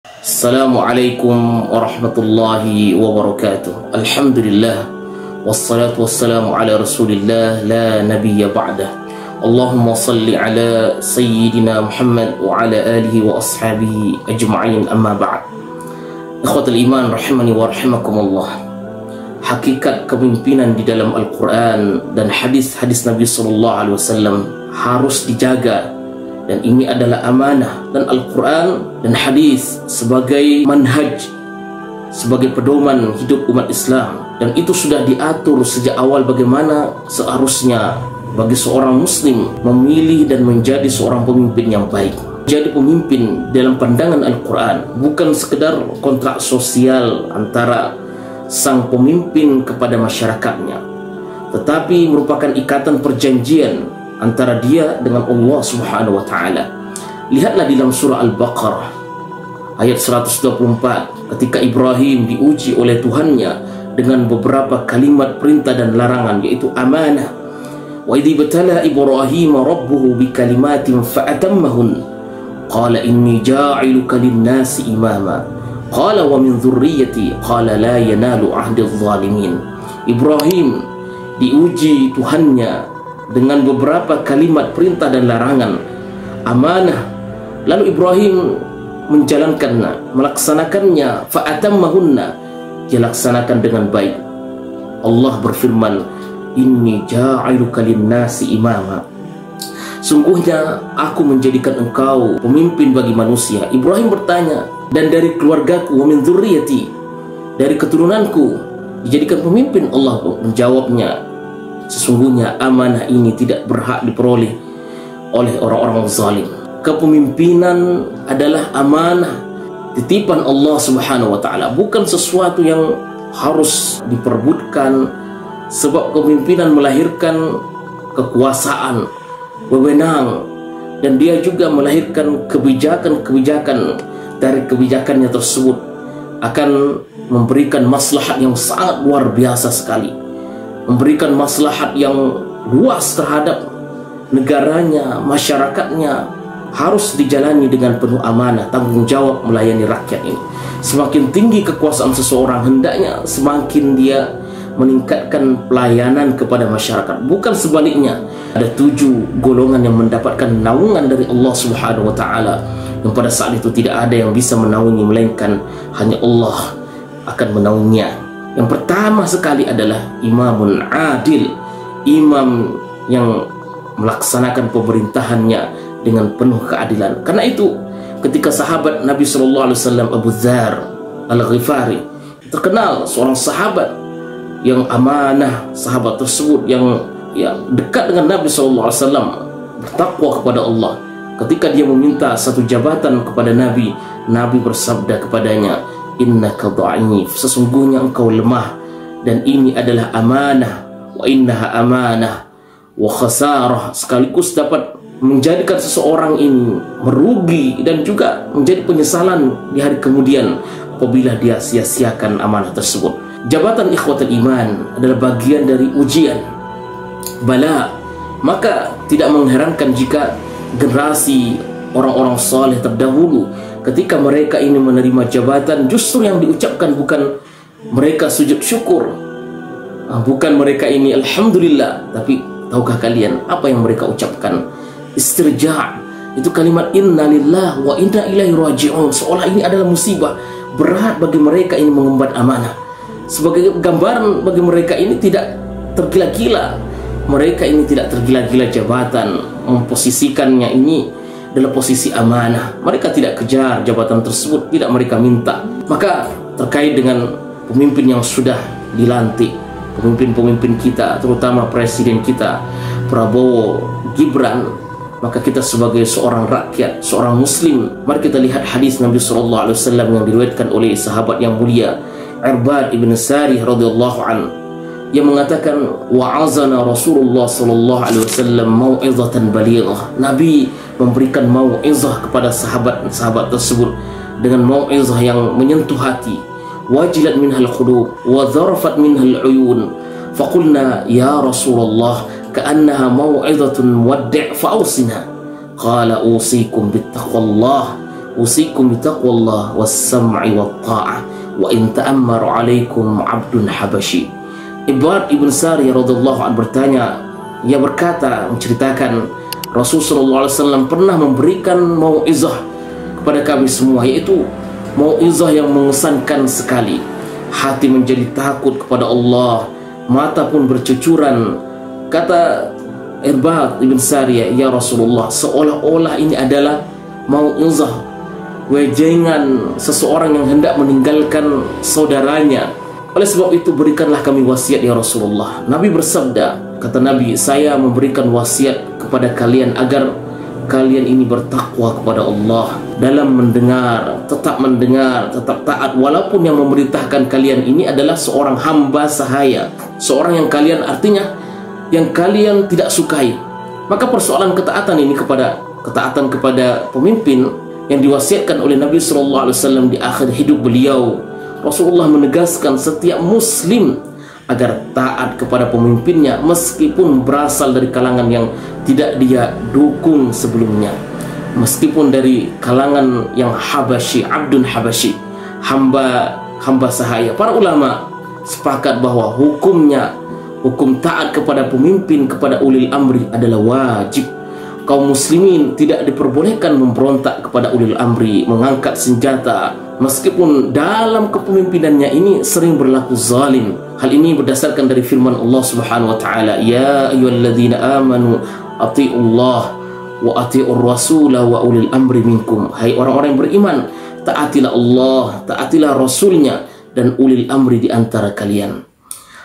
Assalamualaikum warahmatullahi wabarakatuh. Alhamdulillah wassalatu wassalamu ala rasulillah la nabiyya ba'dah. Allahumma salli ala sayyidina Muhammad wa ala alihi wa ashabihi ajma'in, amma ba'd. Ikhwatul iman rahimani wa rahimakumullah. Hakikat kepemimpinan di dalam Al-Quran dan hadis-hadis Nabi SAW harus dijaga, dan ini adalah amanah. Dan Al-Quran dan hadis sebagai manhaj, sebagai pedoman hidup umat Islam, dan itu sudah diatur sejak awal bagaimana seharusnya bagi seorang muslim memilih dan menjadi seorang pemimpin yang baik. Jadi pemimpin dalam pandangan Al-Quran bukan sekedar kontrak sosial antara sang pemimpin kepada masyarakatnya, tetapi merupakan ikatan perjanjian antara dia dengan Allah Subhanahu wa taala. Lihatlah di dalam surah Al-Baqarah ayat 124, ketika Ibrahim diuji oleh Tuhannya dengan beberapa kalimat perintah dan larangan, yaitu amanah. Wa idh ibtala Ibrahim rabbuhu bikalimatin fa'atammahun qala inni ja'iluka lin-nasi imama qala wa min dzurriyyati qala la yanalu ahdiz zalimin. Ibrahim diuji Tuhannya dengan beberapa kalimat perintah dan larangan, amanah. Lalu Ibrahim menjalankannya, melaksanakannya, fa'atammahunna, dia laksanakan dengan baik. Allah berfirman, inni ja'iluka lin-nasi imama, sungguhnya aku menjadikan engkau pemimpin bagi manusia. Ibrahim bertanya, dan dari keluargaku, wa min dzurriyyati, dari keturunanku dijadikan pemimpin. Allah menjawabnya, sesungguhnya amanah ini tidak berhak diperoleh oleh orang-orang zalim. Kepemimpinan adalah amanah, titipan Allah Subhanahu wa taala, bukan sesuatu yang harus diperebutkan, sebab kepemimpinan melahirkan kekuasaan, wewenang, dan dia juga melahirkan kebijakan-kebijakan. Dari kebijakannya tersebut akan memberikan maslahat yang sangat luar biasa sekali, memberikan maslahat yang luas terhadap negaranya, masyarakatnya. Harus dijalani dengan penuh amanah, tanggung jawab melayani rakyat ini. Semakin tinggi kekuasaan seseorang, hendaknya semakin dia meningkatkan pelayanan kepada masyarakat, bukan sebaliknya. Ada 7 golongan yang mendapatkan naungan dari Allah Subhanahu wa taala, yang pada saat itu tidak ada yang bisa menaungi melainkan hanya Allah akan menaunginya. Yang pertama sekali adalah imamun adil, imam yang melaksanakan pemerintahannya dengan penuh keadilan. Karena itu ketika sahabat Nabi SAW Abu Dzar Al-Ghifari terkenal seorang sahabat yang amanah, sahabat tersebut yang dekat dengan Nabi SAW, bertakwa kepada Allah. Ketika dia meminta satu jabatan kepada Nabi, Nabi bersabda kepadanya, innaka dha'if, sesungguhnya engkau lemah, dan ini adalah amanah, wa innaha amanah wa khasarah, sekaligus dapat menjadikan seseorang ini merugi dan juga menjadi penyesalan di hari kemudian apabila dia sia-siakan amanah tersebut. Jabatan ikhwatul iman adalah bagian dari ujian, bala. Maka tidak mengherankan jika generasi orang-orang saleh terdahulu, ketika mereka ini menerima jabatan, justru yang diucapkan bukan mereka sujud syukur, bukan mereka ini alhamdulillah, tapi tahukah kalian apa yang mereka ucapkan? Istirja'. Itu kalimat inna lillah wa inna ilaihi raji'un, seolah ini adalah musibah berat bagi mereka ini mengemban amanah. Sebagai gambaran bagi mereka ini tidak tergila-gila, mereka ini tidak tergila-gila jabatan, memposisikannya ini dalam posisi amanah. Mereka tidak kejar jabatan tersebut, tidak mereka minta. Maka terkait dengan pemimpin yang sudah dilantik, pemimpin-pemimpin kita, terutama presiden kita Prabowo Gibran, maka kita sebagai seorang rakyat, seorang muslim, mari kita lihat hadis Nabi SAW yang diriwayatkan oleh sahabat yang mulia Irbad ibn Sarih radhiyallahu an, yang mengatakan wa'azana Rasulullah sallallahu alaihi wasallam mau'izatan balighah. Nabi memberikan mau'izah kepada sahabat-sahabat tersebut dengan mau'izah yang menyentuh hati. Wajilat minhal qulub wa dharafat minhal uyun. Faqulna ya Rasulullah ka'annaha mau'izatun muwaddi' fa'awsina. Qala usikum bittaqwallah usikum bitaqwallah was-sam'i wat-ta'ah wa in ta'ammaru 'alaikum 'abdun habashi. Irbad ibn Sariyah radhiyallahu anhu bertanya, ia berkata, menceritakan Rasulullah SAW pernah memberikan mau'izah kepada kami semua, yaitu mau'izah yang mengesankan sekali. Hati menjadi takut kepada Allah, mata pun bercucuran. Kata Irbad ibn Sariyah, ya Rasulullah, seolah-olah ini adalah mau'izah, wejangan seseorang yang hendak meninggalkan saudaranya. Oleh sebab itu berikanlah kami wasiat ya Rasulullah. Nabi bersabda, kata Nabi, saya memberikan wasiat kepada kalian agar kalian ini bertakwa kepada Allah dalam mendengar, tetap taat, walaupun yang memerintahkan kalian ini adalah seorang hamba sahaya, seorang yang kalian, artinya yang kalian tidak sukai. Maka persoalan ketaatan ini ketaatan kepada pemimpin yang diwasiatkan oleh Nabi SAW di akhir hidup beliau. Rasulullah menegaskan setiap muslim agar taat kepada pemimpinnya meskipun berasal dari kalangan yang tidak dia dukung sebelumnya, meskipun dari kalangan yang Habasyi, Abdun Habasyi, hamba sahaya. Para ulama sepakat bahwa hukum taat kepada pemimpin, kepada ulil amri adalah wajib. Kaum muslimin tidak diperbolehkan memberontak kepada ulil amri, mengangkat senjata, meskipun dalam kepemimpinannya ini sering berlaku zalim. Hal ini berdasarkan dari firman Allah Subhanahu wa taala, ya ayyuhalladzina amanu athi'ullah wa athi'ur rasula wa ulil amri minkum. Hai orang-orang yang beriman, taatilah Allah, taatilah Rasulnya, dan ulil amri di antara kalian.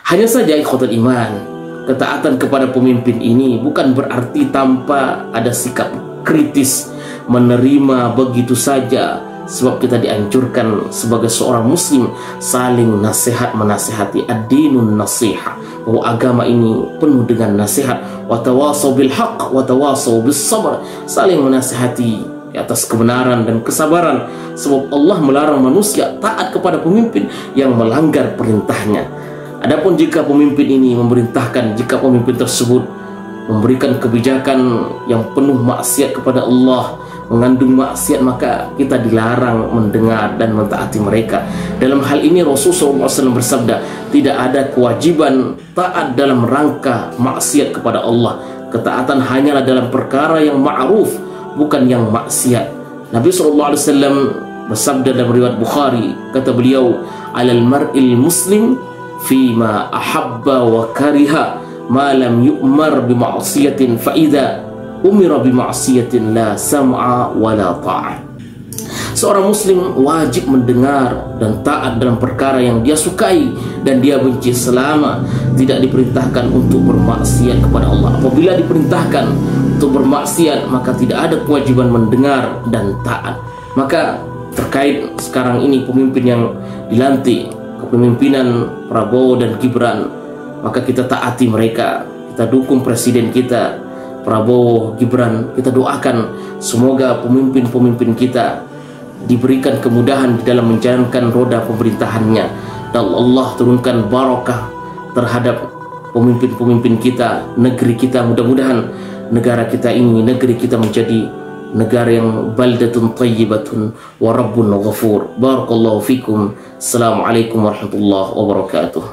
Hanya saja ikhwatul iman, ketaatan kepada pemimpin ini bukan berarti tanpa ada sikap kritis, menerima begitu saja. Sebab kita dianjurkan sebagai seorang muslim saling nasihat menasihati. Ad-dinun nasihah, bahwa agama ini penuh dengan nasihat. Wa tawasaw bil haqq wa tawasaw bis sabr, saling menasihati di atas kebenaran dan kesabaran. Sebab Allah melarang manusia taat kepada pemimpin yang melanggar perintahnya. Adapun jika pemimpin ini memerintahkan, jika pemimpin tersebut memberikan kebijakan yang penuh maksiat kepada Allah, mengandung maksiat, maka kita dilarang mendengar dan mentaati mereka. Dalam hal ini Rasulullah SAW bersabda, tidak ada kewajiban taat dalam rangka maksiat kepada Allah. Ketaatan hanyalah dalam perkara yang ma'ruf, bukan yang maksiat. Nabi SAW bersabda dalam riwayat Bukhari, kata beliau, alal mar'il muslim fima ahabba wa kariha ma lam yu'mar bima'siyatin fa idza umira bima'siyatin la sam'a wa la ta'ah. Seorang muslim wajib mendengar dan taat dalam perkara yang dia sukai dan dia benci selama tidak diperintahkan untuk bermaksiat kepada Allah. Apabila diperintahkan untuk bermaksiat, maka tidak ada kewajiban mendengar dan taat. Maka terkait sekarang ini pemimpin yang dilantik, kepemimpinan Prabowo dan Gibran, maka kita taati mereka, kita dukung presiden kita Prabowo, Gibran. Kita doakan semoga pemimpin-pemimpin kita diberikan kemudahan di dalam menjalankan roda pemerintahannya, dan Allah turunkan barakah terhadap pemimpin-pemimpin kita, negeri kita. Mudah-mudahan negara kita ini, negeri kita menjadi negara yang baldatun tayyibatun wa rabbun ghafur. Barakallahu fikum. Assalamualaikum warahmatullahi wabarakatuh.